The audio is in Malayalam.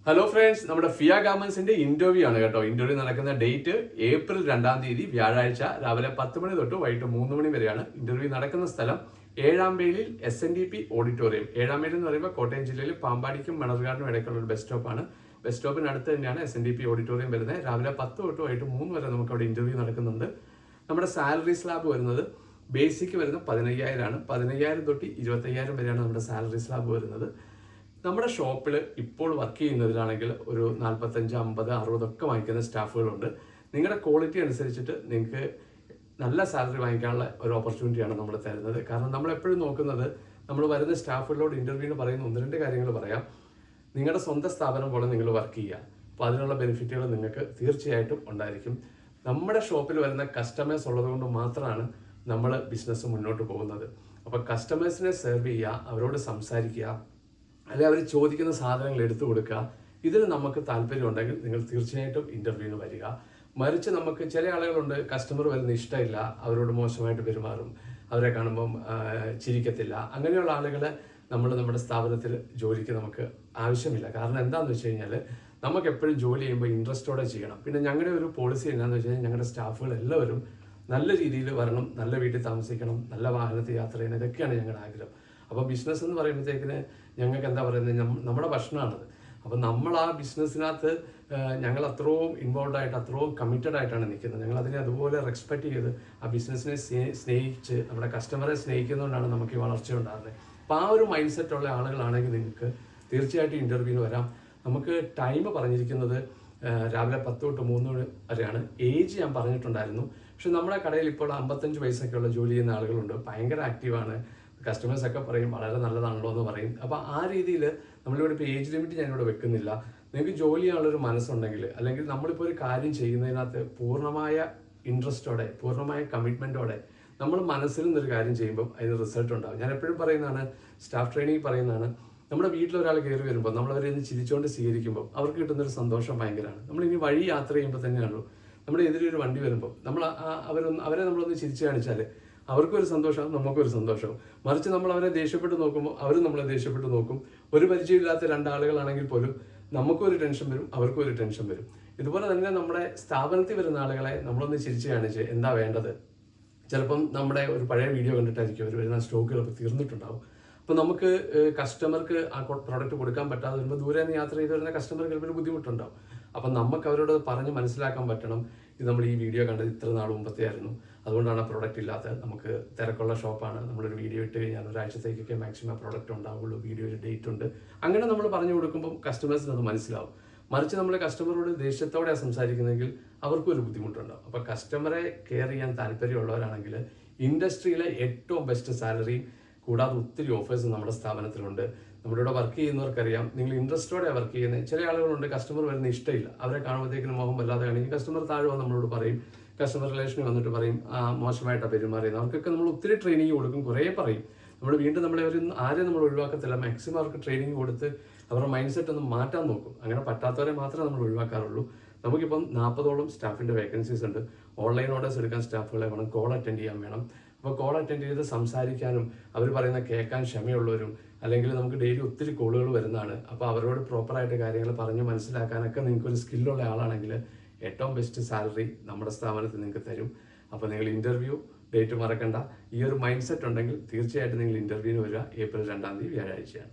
ഹലോ ഫ്രണ്ട്സ്, നമ്മുടെ ഫിയ ഗാർമെന്റ്സിന്റെ ഇന്റർവ്യൂ ആണ് കേട്ടോ. ഇന്റർവ്യൂ നടക്കുന്ന ഡേറ്റ് ഏപ്രിൽ 2 വ്യാഴാഴ്ച രാവിലെ 10 മണി തൊട്ട് വൈകിട്ട് 3 മണി വരെയാണ്. ഇന്റർവ്യൂ നടക്കുന്ന സ്ഥലം ഏഴാമ്പേലിൽ SNDP ഓഡിറ്റോറിയം. ഏഴാമ്പേൽ എന്ന് പറയുമ്പോൾ കോട്ടയം ജില്ലയിൽ പാമ്പാടിക്കും മണർകാടിനും ഇടയ്ക്കുള്ള ഒരു ബസ് സ്റ്റോപ്പാണ്. ബസ് സ്റ്റോപ്പിനടുത്ത് തന്നെയാണ് SNDP ഓഡിറ്റോറിയം വരുന്നത്. രാവിലെ 10 തൊട്ട് വൈകിട്ട് 3 വരെ നമുക്ക് അവിടെ ഇന്റർവ്യൂ നടക്കുന്നുണ്ട്. നമ്മുടെ സാലറി സ്ലാബ് വരുന്നത് ബേസിക് വരുന്നത് 15,000 ആണ്. 15,000 തൊട്ട് 25,000 വരെയാണ് നമ്മുടെ സാലറി സ്ലാബ് വരുന്നത്. നമ്മുടെ ഷോപ്പിൽ ഇപ്പോൾ വർക്ക് ചെയ്യുന്നതിലാണെങ്കിൽ ഒരു 45, 50, 60 ഒക്കെ വാങ്ങിക്കുന്ന സ്റ്റാഫുകളുണ്ട്. നിങ്ങളുടെ ക്വാളിറ്റി അനുസരിച്ചിട്ട് നിങ്ങൾക്ക് നല്ല സാലറി വാങ്ങിക്കാനുള്ള ഒരു ഓപ്പർച്യൂണിറ്റിയാണ് നമ്മൾ തരുന്നത്. കാരണം നമ്മൾ എപ്പോഴും നോക്കുന്നത്, നമ്മൾ വരുന്ന സ്റ്റാഫുകളോട് ഇന്റർവ്യൂവിന് പറയുന്ന 1-2 കാര്യങ്ങൾ പറയാം. നിങ്ങളുടെ സ്വന്തം സ്ഥാപനം പോലെ നിങ്ങൾ വർക്ക് ചെയ്യുക. അപ്പോൾ അതിനുള്ള ബെനിഫിറ്റുകൾ നിങ്ങൾക്ക് തീർച്ചയായിട്ടും ഉണ്ടായിരിക്കും. നമ്മുടെ ഷോപ്പിൽ വരുന്ന കസ്റ്റമേഴ്സ് ഉള്ളത് കൊണ്ട് മാത്രമാണ് നമ്മൾ ബിസിനസ് മുന്നോട്ട് പോകുന്നത്. അപ്പോൾ കസ്റ്റമേഴ്സിനെ സെർവ് ചെയ്യുക, അവരോട് സംസാരിക്കുക, അല്ലെങ്കിൽ അവർ ചോദിക്കുന്ന സാധനങ്ങൾ എടുത്തു കൊടുക്കുക. ഇതിൽ നമുക്ക് താല്പര്യം ഉണ്ടെങ്കിൽ നിങ്ങൾ തീർച്ചയായിട്ടും ഇന്റർവ്യൂവിന് വരിക. മറിച്ച് നമുക്ക് ചില ആളുകളുണ്ട്, കസ്റ്റമർ വരുന്ന ഇഷ്ടമില്ല, അവരോട് മോശമായിട്ട് പെരുമാറും, അവരെ കാണുമ്പം ചിരിക്കത്തില്ല. അങ്ങനെയുള്ള ആളുകളെ നമ്മുടെ സ്ഥാപനത്തിൽ ജോലിക്ക് നമുക്ക് ആവശ്യമില്ല. കാരണം എന്താണെന്ന് വെച്ച് കഴിഞ്ഞാൽ നമുക്ക് എപ്പോഴും ജോലി ചെയ്യുമ്പോൾ ഇൻട്രസ്റ്റോടെ ചെയ്യണം. പിന്നെ ഞങ്ങളുടെ ഒരു പോളിസി എന്താണെന്ന് വെച്ച് കഴിഞ്ഞാൽ ഞങ്ങളുടെ സ്റ്റാഫുകൾ എല്ലാവരും നല്ല രീതിയിൽ വരണം, നല്ല വീട്ടിൽ താമസിക്കണം, നല്ല വാഹനത്തിൽ യാത്ര ചെയ്യണം. ഇതൊക്കെയാണ് ഞങ്ങളുടെ ആഗ്രഹം. അപ്പോൾ ബിസിനസ് എന്ന് പറയുമ്പോഴത്തേക്കിന് ഞങ്ങൾക്ക് എന്താ പറയുന്നത്, നമ്മുടെ ഭക്ഷണമാണത്. അപ്പം നമ്മൾ ആ ബിസിനസ്സിനകത്ത് ഞങ്ങൾ അത്രയും ഇൻവോൾവ് ആയിട്ട്, അത്രയും കമ്മിറ്റഡ് ആയിട്ടാണ് നിൽക്കുന്നത്. ഞങ്ങൾ അതിനെ അതുപോലെ റെസ്പെക്ട് ചെയ്ത് ആ ബിസിനസ്സിനെ സ്നേഹിച്ച് നമ്മുടെ കസ്റ്റമറെ സ്നേഹിക്കുന്നതുകൊണ്ടാണ് നമുക്ക് ഈ വളർച്ച ഉണ്ടാകുന്നത്. അപ്പോൾ ആ ഒരു മൈൻഡ് സെറ്റ് ഉള്ള ആളുകളാണെങ്കിൽ നിങ്ങൾക്ക് തീർച്ചയായിട്ടും ഇൻ്റർവ്യൂവിന് വരാം. നമുക്ക് ടൈം പറഞ്ഞിരിക്കുന്നത് രാവിലെ 10 തൊട്ട് 3 വരെയാണ്. ഏജ് ഞാൻ പറഞ്ഞിട്ടുണ്ടായിരുന്നു. പക്ഷെ നമ്മുടെ കടയിൽ ഇപ്പോൾ 55 വയസ്സൊക്കെയുള്ള ജോലി ചെയ്യുന്ന ആളുകളുണ്ട്. ഭയങ്കര ആക്റ്റീവാണ്. കസ്റ്റമേഴ്സൊക്കെ പറയും വളരെ നല്ലതാണല്ലോ എന്ന് പറയും. അപ്പോൾ ആ രീതിയിൽ നമ്മളിവിടെ ഇപ്പോൾ ഏജ് ലിമിറ്റ് ഞാനിവിടെ വെക്കുന്നില്ല. നിങ്ങൾക്ക് ജോലി ചെയ്യാനുള്ളൊരു മനസ്സുണ്ടെങ്കിൽ, അല്ലെങ്കിൽ നമ്മളിപ്പോൾ ഒരു കാര്യം ചെയ്യുന്നതിനകത്ത് പൂർണ്ണമായ ഇൻട്രസ്റ്റോടെ, പൂർണ്ണമായ കമ്മിറ്റ്മെൻറ്റോടെ നമ്മൾ മനസ്സിൽ നിന്നൊരു കാര്യം ചെയ്യുമ്പോൾ അതിന് റിസൾട്ട് ഉണ്ടാകും. ഞാൻ എപ്പോഴും പറയുന്നതാണ്, സ്റ്റാഫ് ട്രെയിനിങ് പറയുന്നതാണ്, നമ്മുടെ വീട്ടിലൊരാൾ കയറി വരുമ്പോൾ നമ്മളവരെ ഒന്ന് ചിരിച്ചുകൊണ്ട് സ്വീകരിക്കുമ്പോൾ അവർക്ക് കിട്ടുന്നൊരു സന്തോഷം ഭയങ്കരമാണ്. നമ്മളിനി വഴി യാത്ര ചെയ്യുമ്പോൾ തന്നെയാണല്ലോ, നമ്മുടെ എതിരെ ഒരു വണ്ടി വരുമ്പോൾ നമ്മൾ അവരെ നമ്മളൊന്ന് ചിരിച്ചു കാണിച്ചാൽ അവർക്കൊരു സന്തോഷവും നമുക്കൊരു സന്തോഷവും. മറിച്ച് നമ്മൾ അവരെ ദേഷ്യപ്പെട്ട് നോക്കുമ്പോൾ അവരും നമ്മളെ ദേഷ്യപ്പെട്ട് നോക്കും. ഒരു പരിചയമില്ലാത്ത 2 ആളുകളാണെങ്കിൽ പോലും നമുക്കൊരു ടെൻഷൻ വരും, അവർക്കും ഒരു ടെൻഷൻ വരും. ഇതുപോലെ തന്നെ നമ്മുടെ സ്ഥാപനത്തിൽ വരുന്ന ആളുകളെ നമ്മളൊന്ന് ചിരിച്ചു കാണിച്ച് എന്താ വേണ്ടത്. ചിലപ്പം നമ്മുടെ ഒരു പഴയ വീഡിയോ കണ്ടിട്ടായിരിക്കും അവർ വരുന്ന സ്റ്റോക്കുകൾ തീർന്നിട്ടുണ്ടാവും. അപ്പോൾ നമുക്ക് കസ്റ്റമർക്ക് ആ പ്രോഡക്റ്റ് കൊടുക്കാൻ പറ്റാതെ വരുമ്പോൾ ദൂരെ നിന്ന് യാത്ര ചെയ്ത് വരുന്ന കസ്റ്റമർക്ക് ചിലപ്പോൾ ബുദ്ധിമുട്ടുണ്ടാവും. അപ്പം നമുക്ക് അവരോട് പറഞ്ഞ് മനസ്സിലാക്കാൻ പറ്റണം, ഇത് നമ്മൾ ഈ വീഡിയോ കണ്ടത് ഇത്ര നാൾ മുമ്പത്തെ ആയിരുന്നു, അതുകൊണ്ടാണ് ആ പ്രോഡക്റ്റ് ഇല്ലാത്തത്, നമുക്ക് തിരക്കുള്ള ഷോപ്പാണ്, നമ്മളൊരു വീഡിയോ ഇട്ട് കഴിഞ്ഞാൽ ഒരാഴ്ചത്തേക്കൊക്കെ മാക്സിമം പ്രോഡക്റ്റ് ഉണ്ടാവുള്ളൂ, വീഡിയോയിൽ ഡേറ്റ് ഉണ്ട്. അങ്ങനെ നമ്മൾ പറഞ്ഞു കൊടുക്കുമ്പോൾ കസ്റ്റമേഴ്സിന് അത് മനസ്സിലാവും. മറിച്ച് നമ്മൾ കസ്റ്റമറോട് ദേഷ്യത്തോടെ സംസാരിക്കുന്നെങ്കിൽ അവർക്കും ഒരു ബുദ്ധിമുട്ടുണ്ടാവും. അപ്പോൾ കസ്റ്റമറെ കെയർ ചെയ്യാൻ താല്പര്യമുള്ളവരാണെങ്കിൽ ഇൻഡസ്ട്രിയിലെ ഏറ്റവും ബെസ്റ്റ് സാലറിയും കൂടാതെ ഒത്തിരി ഓഫേഴ്സ് നമ്മുടെ സ്ഥാപനത്തിലുണ്ട്. നമ്മുടെ ഇവിടെ വർക്ക് ചെയ്യുന്നവർക്കറിയാം, നിങ്ങൾ ഇൻട്രസ്റ്റോടെ വർക്ക് ചെയ്യുന്നത്. ചില ആളുകളുണ്ട്, കസ്റ്റമർ വരുന്ന ഇഷ്ടമില്ല, അവരെ കാണുമ്പോഴത്തേക്കിനും മോഹം വല്ലാതെ കാണിക്കും. കസ്റ്റമർ താഴെ നമ്മളോട് പറയും, കസ്റ്റമർ റിലേഷനിൽ വന്നിട്ട് പറയും മോശമായിട്ടാണ് പെരുമാറിയത്. അവർക്കൊക്കെ നമ്മൾ ഒത്തിരി ട്രെയിനിങ് കൊടുക്കും, കുറേ പറയും. നമ്മൾ വീണ്ടും ആരെയും നമ്മൾ ഒഴിവാക്കത്തില്ല. മാക്സിമം അവർക്ക് ട്രെയിനിങ് കൊടുത്ത് അവരുടെ മൈൻഡ് സെറ്റ് ഒന്ന് മാറ്റാൻ നോക്കും. അങ്ങനെ പറ്റാത്തവരെ മാത്രമേ നമ്മൾ ഒഴിവാക്കാറുള്ളൂ. നമുക്കിപ്പം 40ഓളം സ്റ്റാഫിൻ്റെ വേക്കൻസീസ് ഉണ്ട്. ഓൺലൈൻ ഓർഡേഴ്സ് എടുക്കാൻ സ്റ്റാഫുകളെ വേണം, കോൾ അറ്റൻഡ് ചെയ്യാൻ വേണം. അപ്പോൾ കോൾ അറ്റൻഡ് ചെയ്ത് സംസാരിക്കാനും അവർ പറയുന്ന കേൾക്കാൻ ക്ഷമയുള്ളവരും, അല്ലെങ്കിൽ നമുക്ക് ഡെയിലി ഒത്തിരി കോളുകൾ വരുന്നതാണ്. അപ്പോൾ അവരോട് പ്രോപ്പറായിട്ട് കാര്യങ്ങൾ പറഞ്ഞ് മനസ്സിലാക്കാനൊക്കെ നിങ്ങൾക്കൊരു സ്കില്ലുള്ള ആളാണെങ്കിൽ ഏറ്റവും ബെസ്റ്റ് സാലറി നമ്മുടെ സ്ഥാപനത്തിൽ നിങ്ങൾക്ക് തരും. അപ്പോൾ നിങ്ങൾ ഇൻ്റർവ്യൂ ഡേറ്റ് മറക്കണ്ട. ഈ ഒരു മൈൻഡ് സെറ്റ് ഉണ്ടെങ്കിൽ തീർച്ചയായിട്ടും നിങ്ങൾ ഇൻ്റർവ്യൂവിന് വരിക. ഏപ്രിൽ 2 വ്യാഴാഴ്ചയാണ്.